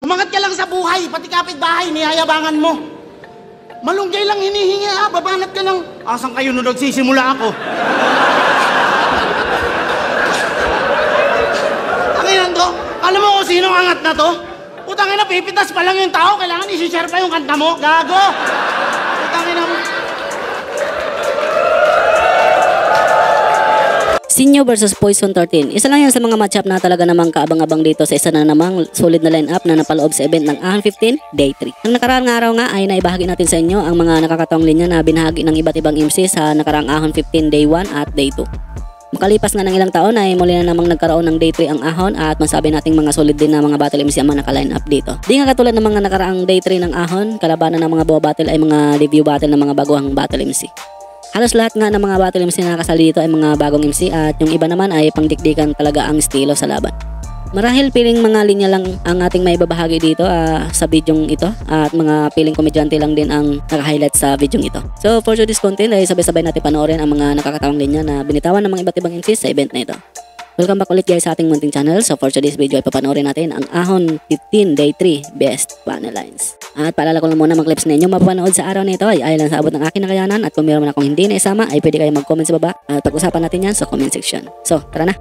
Umangat ka lang sa buhay, pati kapitbahay, nihayabangan mo. Malunggay lang hinihingi ha, babanat ka ng, asan kayo nung nagsisimula ako? Tanginan to, alam mo kung sinong angat na to? Putangin na, pipitas pa lang yung tao, kailangan isi-share pa yung kanta mo, gago! Putangin na mo. Sinyo versus Poison 13. Isa lang yan sa mga matchup na talaga namang kaabang-abang dito sa isa na namang solid na lineup na napaloob sa event ng Ahon 15 Day 3. Ang nakaraang araw nga ay naibahagi natin sa inyo ang mga nakakatawang linya na binahagi ng iba't ibang MC sa nakaraang Ahon 15 Day 1 at Day 2. Makalipas nga ng ilang taon ay muli na namang nagkaroon ng Day 3 ang Ahon at masabi nating mga solid din na mga battle MC ang mga naka-line up dito. Di nga katulad ng mga nakaraang Day 3 ng Ahon, kalabanan ng mga buwa battle ay mga review battle ng mga baguhang battle MC. Halos lahat nga ng mga battle MC na nakasali dito ay mga bagong MC at yung iba naman ay pangdikdikan talaga ang estilo sa laban. Marahil piling mga linya lang ang ating may babahagi dito sa videong ito at mga piling komedyante lang din ang naka-highlight sa videong ito. So for today's content ay sabay-sabay natin panoorin ang mga nakakatawang linya na binitawan ng mga iba't ibang MC sa event na ito. Welcome back ulit guys sa ating munting channel. So for today's video ay papanoorin natin ang Ahon 15 Day 3 Best Panel Lines. At paalala ko lang muna mga clips na inyong mapapanood sa araw na ito ay ayon lang sa abot ng aking nakayanan at kung meron man akong hindi na isama ay pwede kayo mag-comment sa baba at pag-usapan natin yan sa comment section. So tara na!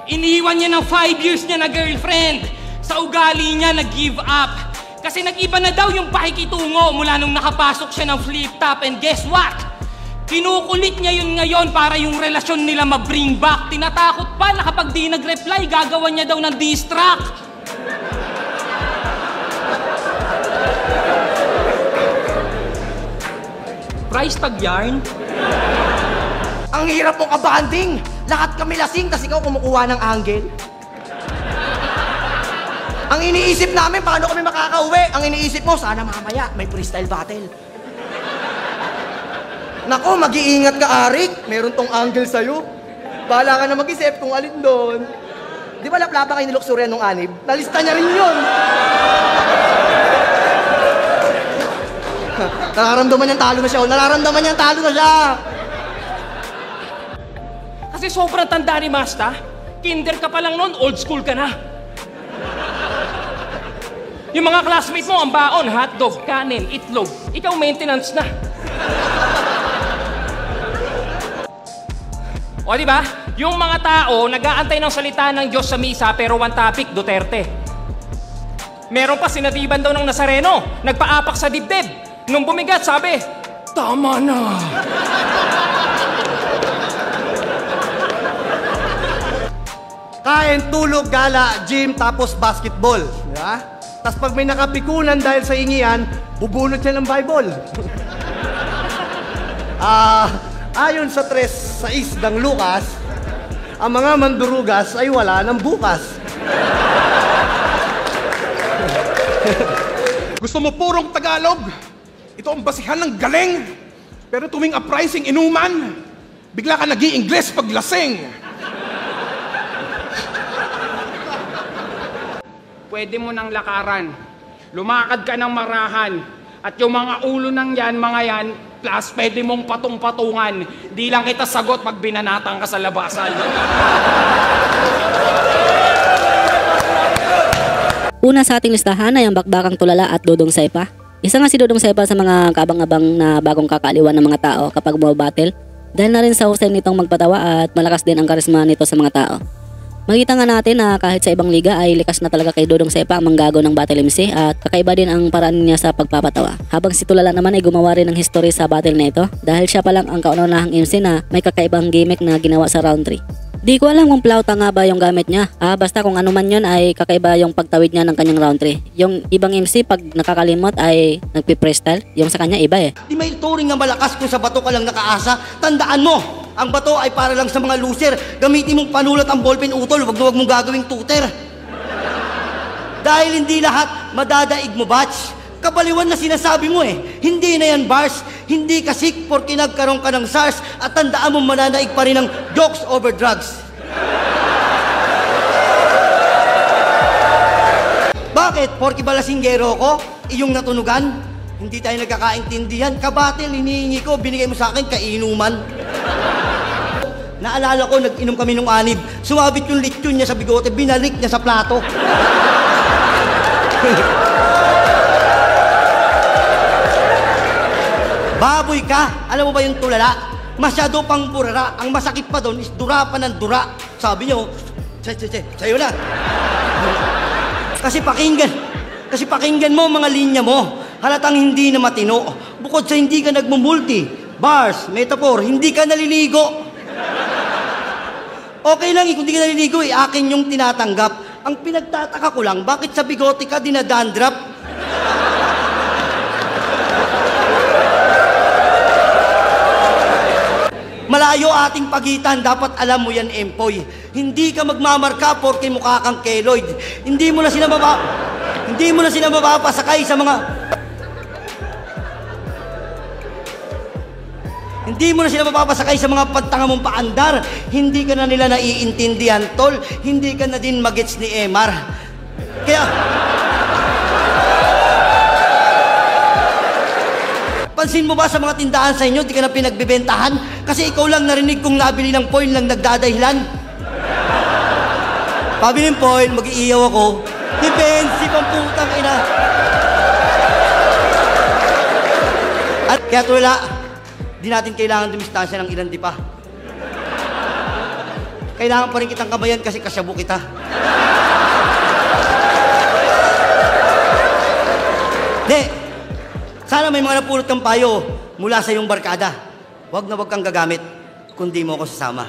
Iniwan niya ng 5 years niya na girlfriend. Sa ugali niya, nag-give up. Kasi nag-iba na daw yung pakikitungo mula nung nakapasok siya ng flip top. And guess what? Kinukulit niya yun ngayon para yung relasyon nila ma-bring back. Tinatakot pa na kapag di nag-reply, gagawan niya daw ng distract. Price tag yarn? Ang hirap mo kabanding! Lahat kami lasing, tas ikaw kumukuha ng angle. Ang iniisip namin, paano kami makakauwi? Ang iniisip mo, sana mamaya may freestyle battle. Nako, mag-iingat ka, Arik. Meron tong angle sa'yo. Bahala ka na mag-isip kung alin doon. Di ba laplapa kayo ni Luxurian nung anib? Nalista niya rin yun. Nararamdaman niyang talo na siya. Nararamdaman niyang talo na siya. Kasi sobrang tanda ni Masta. Kinder ka pa lang noon, old school ka na. Yung mga classmate mo, ang baon, hotdog, kanin, itlog. Ikaw maintenance na. O, di ba? Yung mga tao, nag-aantay ng salita ng Diyos sa misa, pero one topic, Duterte. Meron pa sinatiban daw ng Nazareno, nagpaapak sa dibdib. Nung bumigat, sabi, tama na. Kain, tulog, gala, gym, tapos basketball. Diba? Tapos pag may nakapikunan dahil sa ingian, bubunot siya ng Bible. Ayon sa 3:6 ng Lucas, ang mga mandurugas ay wala ng bukas. Gusto mo purong Tagalog? Ito ang basihan ng galing. Pero tuwing uprising inuman, bigla ka nag-i-Ingles pag lasing. Pwede mo nang lakaran. Lumakad ka ng marahan. At yung mga ulo ng yan, mga yan, plus pwede mong patung-patungan. Di lang kita sagot pag binanatang ka sa labasan. Una sa ating listahan ay ang Bakbakang Tulala at Dodong Saipa. Isa nga si Dodong Saipa sa mga kaabang-abang na bagong kakaliwan ng mga tao kapag bumabattle. Dahil na rin sa husay nitong magpatawa at malakas din ang karisma nito sa mga tao. Makita nga natin na kahit sa ibang liga ay likas na talaga kay Dodong Saipa ang manggago ng battle MC at kakaiba din ang paraan niya sa pagpapatawa. Habang si Tulala naman ay gumawa rin ng history sa battle na ito dahil siya pa lang ang kauna-unahang MC na may kakaibang gimmick na ginawa sa round 3. Di ko alam kung plauta nga ba yung gamit niya. Basta kung ano man yun ay kakaiba yung pagtawid niya ng kanyang round 3. Yung ibang MC pag nakakalimot ay nagpi-freestyle, yung sa kanya iba eh. Di may turing nga malakas kung sa bato ka lang nakaasa. Tandaan mo, ang bato ay para lang sa mga loser. Gamitin mong panulat ang ballpen utol, wag mong gagawing tutor. Dahil hindi lahat madadaig mo, batch. Kabaliwan na sinasabi mo eh. Hindi na yan bars, hindi ka sick porque nagkaroon ka ng SARS at tandaan mo mananaig pa rin ng jokes over drugs. Bakit? Porque balasinggero ko? Iyong natunugan? Hindi tayo nagkakaintindihan. Kabatil, hinihingi ko, binigay mo sa akin, kainuman. Naalala ko, nag-inom kami nung 6. Sumabit yung lechon niya sa bigote, binalik niya sa plato. Baboy ka! Alam mo ba yung tulala? Masyado pang burara. Ang masakit pa doon is dura pa ng dura. Sabi niyo, sa'yo na. Kasi pakinggan mo mga linya mo. Halatang hindi na matino. Bukod sa hindi ka nagmumulti, bars, metaphor, hindi ka naliligo. Okay lang kung di ka naliligo, akin yung tinatanggap. Ang pinagtataka ko lang, bakit sa bigote ka dinadandrop? Malayo ating pagitan, dapat alam mo yan, Empoy. Hindi ka magmamarka porke mukha kang keloid. Hindi mo na sila mapapasakay sa mga... Hindi mo na sila mapapasakay sa mga pagtanga mong paandar. Hindi ka na nila naiintindihan, tol. Hindi ka na din magets ni Emar. Kaya... Pansin mo ba sa mga tindahan sa inyo, di ka na pinagbebentahan? Kasi ikaw lang narinig kong nabili ng foil lang nagdadahilan. Pabili ng foil, mag-iiyaw ako. Defensive ang putang ina. At kaya tulala, di natin kailangan dumistansya ng ilan di pa. Kailangan pa rin kitang kabayan kasi kasyabo kita. Di, sana may mga napulot kang payo mula sa iyong barkada. Huwag na huwag kang gagamit kung di mo ako sasama.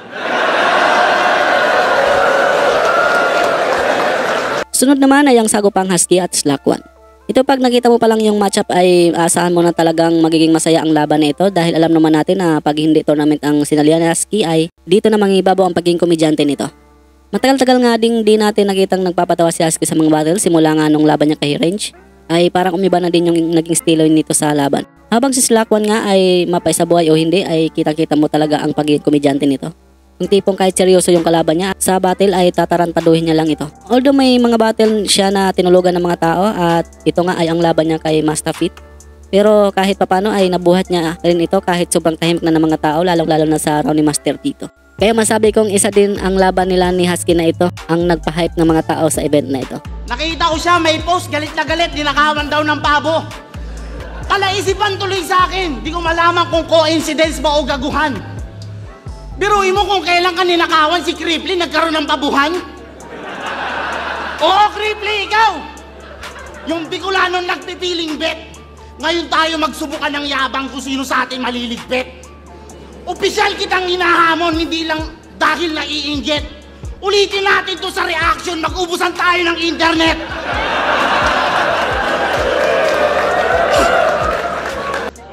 Sunod naman ay ang sagupang Husky at Slack1. Ito pag nakita mo pa lang yung matchup ay asahan mo na talagang magiging masaya ang laban na ito dahil alam naman natin na pag hindi tournament ang sinalihan ni Husky ay dito na mangibabaw ang pagiging komedyante nito. Matagal-tagal nga ding di natin nakitang nagpapatawa si Husky sa mga battle simula nga nung laban niya kay Range ay parang umiba na din yung naging estilo nito sa laban. Habang si Slack1 nga ay mapay sa buhay o hindi ay kitang-kita mo talaga ang pagiging komedyante nito. Yung tipong kahit seryoso yung kalaban niya, sa battle ay tatarantaduhin niya lang ito. Although may mga battle siya na tinulugan ng mga tao at ito nga ay ang laban niya kay Master Fit. Pero kahit papano ay nabuhat niya rin ito kahit sobrang tahimik na ng mga tao lalo na sa round ni Master Tito. Kaya masabi kong isa din ang laban nila ni Husky na ito ang nagpa-hype ng mga tao sa event na ito. Nakita ko siya may post, galit na galit, ninakawan daw ng pabo. Kalaisipan tuloy sa akin, di ko malaman kung coincidence ba o gaguhan. Biruin mo kung kailan ka ninakawan si Kripley nagkaroon ng pabuhan? Oo, Kripley, ikaw! Yung Bicolano nagpipiling bet. Ngayon tayo magsubukan ng yabang kung sino sa atin maliligpit. Opisyal kitang hinahamon, hindi lang dahil naiinggit. Ulitin natin to sa reaction, mag-ubusan tayo ng internet.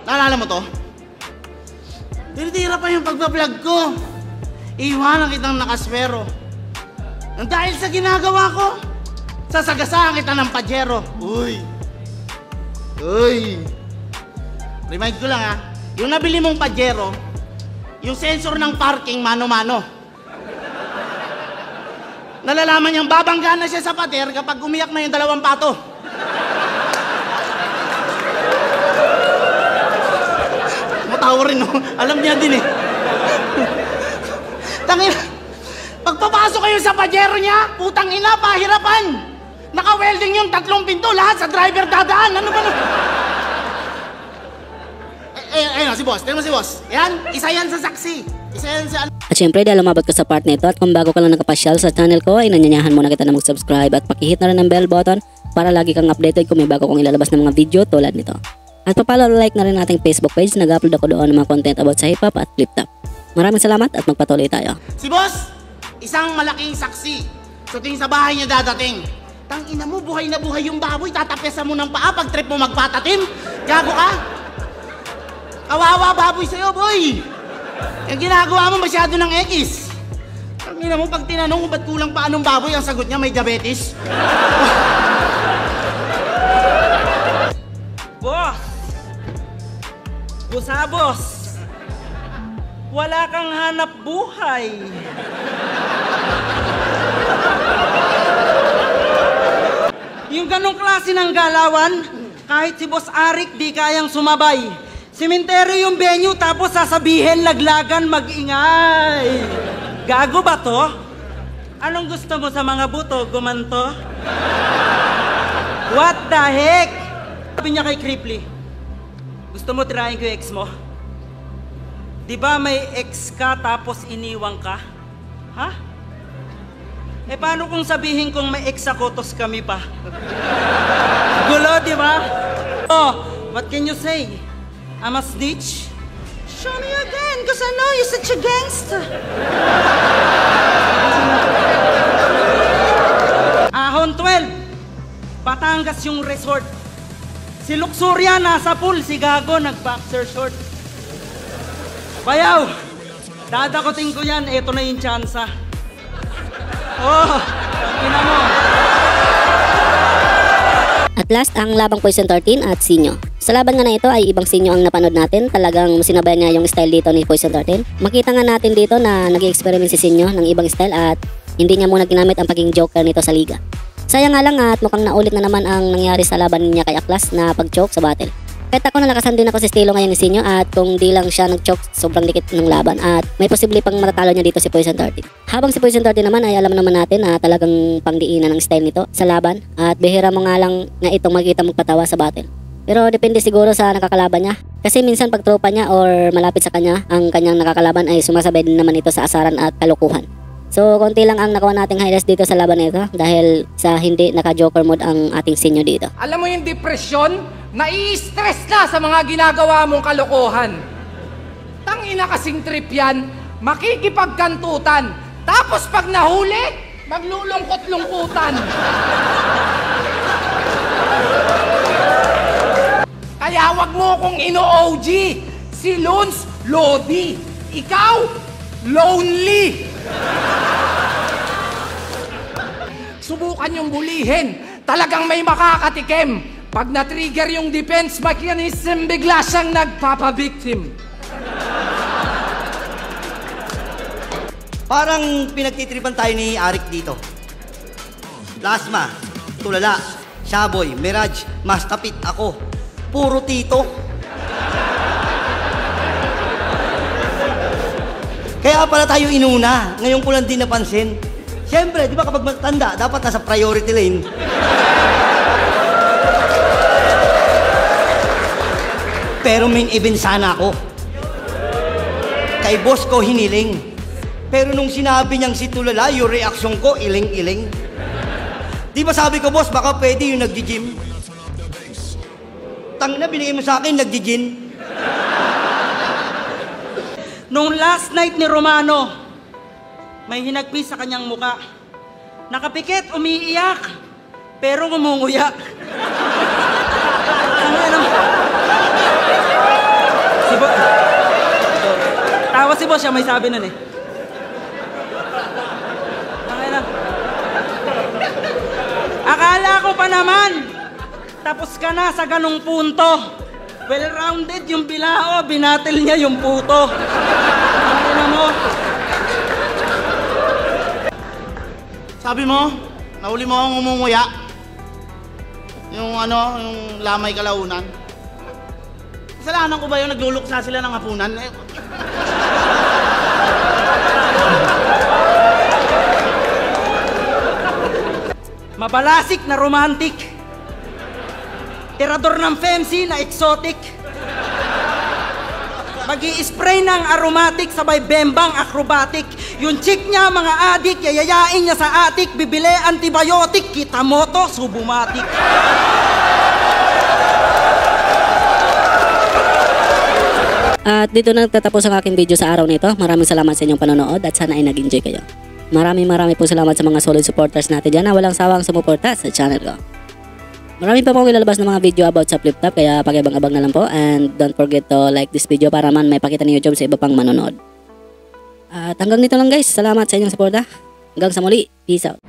Naalala mo to? Tira pa yung pagbablog ko. Iwanan kitang nakaswero. Nang dahil sa ginagawa ko, sasagasaan kita ng pajero. Uy! Remind ko lang ha, yung nabili mong pajero, yung sensor ng parking mano-mano. Nalalaman niyang babangga na siya sa pader kapag umiyak na yung 2 pato. Matawa rin, no? Alam niya din eh. Tangina, pagpapasok kayo sa pajero niya, putang ina, pahirapan. Naka-welding yung 3 pinto, lahat sa driver dadaan. Ano ba na? Ayun, si boss. Tignan mo si boss. Yan, isa yan sa saksi. Isa yan sa... At syempre dahil lumabot ka sa part na ito at kung bago ka lang nakapasyal sa channel ko ay nanyanyahan muna kita na mag-subscribe at pakihit na rin ang bell button para lagi kang updated kung may bago kong ilalabas ng mga video tulad nito. At papalo like na rin ating Facebook page, nag-upload ako doon ng mga content about sa hip-hop at flip-top. Maraming salamat at magpatuloy tayo. Si boss, isang malaking saksi. So ting sa bahay niya dadating. Tangina mo, buhay na buhay yung baboy, tatapesan mo ng paa pag trip mo magpatatim. Gago ka? Kawawa baboy sa'yo, boy! Yung ginagawa mo masyado ng X. Tangina mo, pag tinanong kung ba't kulang pa anong baboy, ang sagot niya may diabetes. Boss! Boss! Wala kang hanap buhay. Yung ganong klase ng galawan, Kahit si Boss Arik di kayang sumabay. Sementeryo yung venue tapos sasabihin laglagan mag-ingay. Gago ba to? Anong gusto mo sa mga buto, gumanto? What the heck? Sabi niya kay Cripply, gusto mo tirahin ko yung ex mo? Di ba may ex ka tapos iniwang ka? Ha? Eh paano kung sabihin kong may ex ako tos kami pa? Gulo, di ba? Oh, what can you say? I'm a snitch? Show me again, cause I know you're such a gangster. Ahon 12, Batangas yung resort. Si Luxuria nasa pool, si Gago nag-boxer short. Bayaw, dadakotin ko yan, eto na yung tsansa. Oh, ina mo. At last, ang labang Poison 13 at Sinyo. Sa laban nga na ito ay ibang Sinyo ang napanood natin. Talagang sinabayan niya yung style dito ni Poison 13. Makita nga natin dito na nag-experiment si Sinyo ng ibang style at hindi niya muna ginamit ang pagiging joker nito sa liga. Sayang nga lang at mukhang naulit na naman ang nangyari sa laban niya kay Aklas na pag-choke sa battle. Kahit ako nalakasan din ako sa estilo ngayon ni Sinyo at kung di lang siya nag-choke, sobrang dikit ng laban at may posible pang matatalo niya dito si Poison 13. Habang si Poison 13 naman ay alam naman natin na talagang pangdiinan ng style nito sa laban at bihira mo nga lang na itong makikita magpatawa sa battle. Pero depende siguro sa nakakalaban niya. Kasi minsan pag tropa niya or malapit sa kanya, ang kanyang nakakalaban ay sumasabay din naman ito sa asaran at kalukuhan. So konti lang ang nakuha nating highlights dito sa laban na ito dahil sa hindi naka-joker mode ang ating Sinyo dito. Alam mo yung depresyon? Nai-stress na sa mga ginagawa mong kalokohan. Tangina kasing trip yan, makikipagkantutan. Tapos pag nahuli, maglulungkot-lungkutan. Kaya wag mo kong ino-OG. Si Lons, Lodi. Ikaw, lonely. Subukan yung bulihin. Talagang may makakatikim. Pag na-trigger yung defense mechanism, bigla siyang nagpapabiktim. Parang pinagtitripan tayo ni Arik dito. Plasma, Tulala, Shaboy, Mirage, Mastapit, ako. Puro tito. Kaya pala tayo inuna. Ngayon ko lang din napansin. Siyempre, di ba kapag matanda, dapat nasa priority lane. Pero main event sana ako. Kay boss ko hiniling. Pero nung sinabi niyang si Tulala, yung reaksyon ko, iling-iling. Di ba sabi ko, boss, baka pwede yung nag-gym? Tangina, binigay mo sa akin, nag-gym. Nung last night ni Romano, may hinagpis sa kanyang muka. Nakapikit, umiiyak, pero ngumunguya. Tawa si boss siya, may sabi nun eh. Akala ko pa naman, tapos ka na sa ganong punto. Well-rounded yung bilao, binatil niya yung puto. Ano mo? Sabi mo, nahuli mo akong umunguya. Yung lamay kalaunan. Kasalanan ko ba yung nagluluksa sila ng hapunan? Mabalasik na romantic. Tirador ng femsi na exotic. Mag-i-spray ng aromatic sabay bembang acrobatic. Yung chick niya mga adik, yayayain niya sa attic, bibili antibiotic, kita mo to, subumatic. At dito na nagtatapos ang aking video sa araw na ito. Maraming salamat sa inyong panonood at sana ay nag-enjoy kayo. Maraming po salamat sa mga solid supporters natin dyan na walang sawang sumuporta sa channel ko. Maraming pa po ilalabas ng mga video about sa flip top kaya pakibang-abang na lang po and don't forget to like this video para man may pakita ni YouTube sa iba pang manonood. At hanggang dito lang guys. Salamat sa inyong suporta. Hanggang sa muli. Peace out.